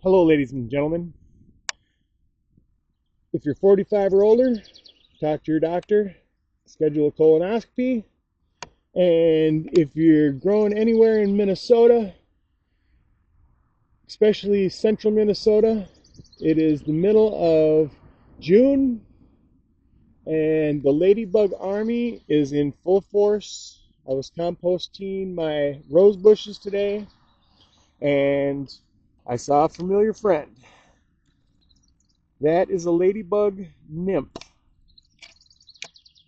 Hello, ladies and gentlemen. If you're 45 or older, talk to your doctor, schedule a colonoscopy, and if you're growing anywhere in Minnesota, especially central Minnesota, it is the middle of June, and the ladybug army is in full force. I was composting my rose bushes today, and I saw a familiar friend. That is a ladybug nymph.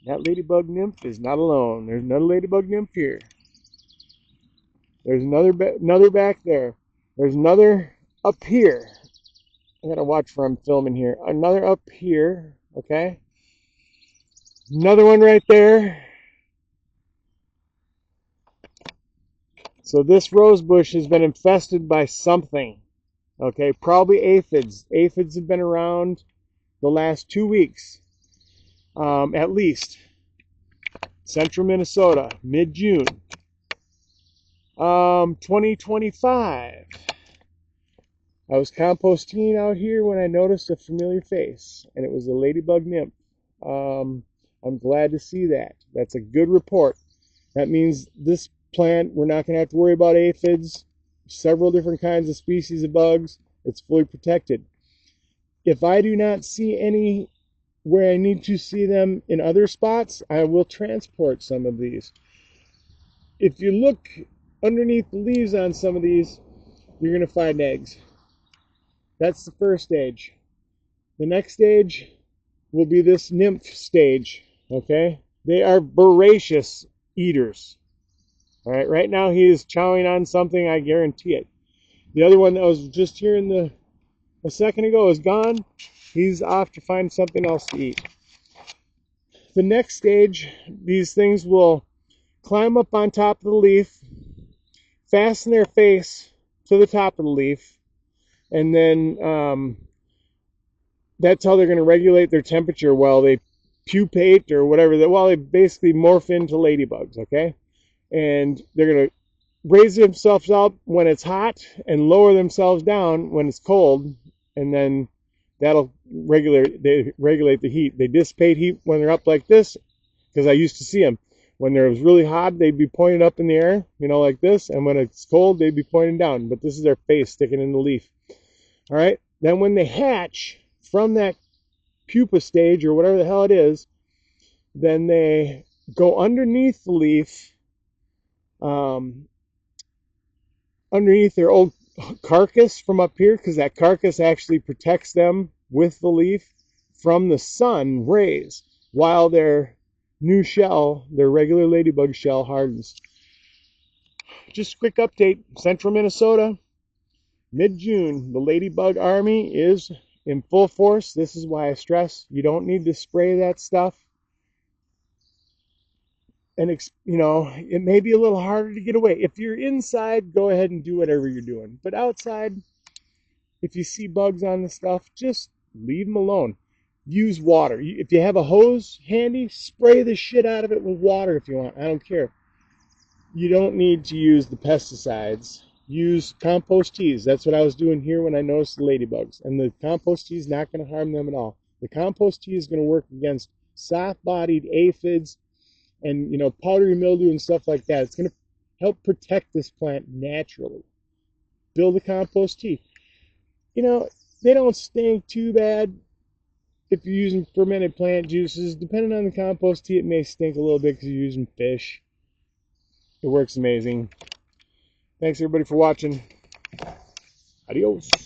That ladybug nymph is not alone. There's another ladybug nymph here. There's another back there. There's another up here. I gotta watch where I'm filming here. Another up here, okay? Another one right there. So this rose bush has been infested by something, okay? Probably aphids. Aphids have been around the last 2 weeks, at least. Central Minnesota, mid-June. 2025. I was composting out here when I noticed a familiar face, and it was a ladybug nymph. I'm glad to see that. That's a good report. That means this plant, we're not going to have to worry about aphids, several different kinds of species of bugs. It's fully protected. If I do not see any where I need to see them in other spots, I will transport some of these. If you look underneath the leaves on some of these, you're going to find eggs. That's the first stage. The next stage will be this nymph stage, okay? They are voracious eaters. All right, right now he is chowing on something, I guarantee it. The other one that was just here a second ago is gone. He's off to find something else to eat. The next stage, these things will climb up on top of the leaf, fasten their face to the top of the leaf, and then that's how they're going to regulate their temperature while they pupate or whatever. While they basically morph into ladybugs, okay? And they're going to raise themselves up when it's hot and lower themselves down when it's cold, and then that'll regulate the heat. They dissipate heat when they're up like this, because I used to see them. When it was really hot, they'd be pointed up in the air, you know, like this. And when it's cold, they'd be pointing down. But this is their face sticking in the leaf. All right. Then when they hatch from that pupa stage or whatever the hell it is, then they go underneath the leaf, underneath their old carcass from up here, because that carcass actually protects them with the leaf from the sun rays while their new shell, their regular ladybug shell, hardens. Just a quick update. Central Minnesota, mid-June, the ladybug army is in full force. This is why I stress you don't need to spray that stuff. And you know, it may be a little harder to get away. If you're inside, go ahead and do whatever you're doing. But outside, if you see bugs on the stuff, just leave them alone. Use water. If you have a hose handy, spray the shit out of it with water if you want. I don't care. You don't need to use the pesticides. Use compost teas. That's what I was doing here when I noticed the ladybugs. And the compost tea is not going to harm them at all. The compost tea is going to work against soft-bodied aphids and, you know, powdery mildew and stuff like that. It's going to help protect this plant naturally. Build a compost tea. You know, they don't stink too bad. If you're using fermented plant juices, depending on the compost tea, it may stink a little bit because you're using fish. It works amazing. Thanks everybody for watching. Adios.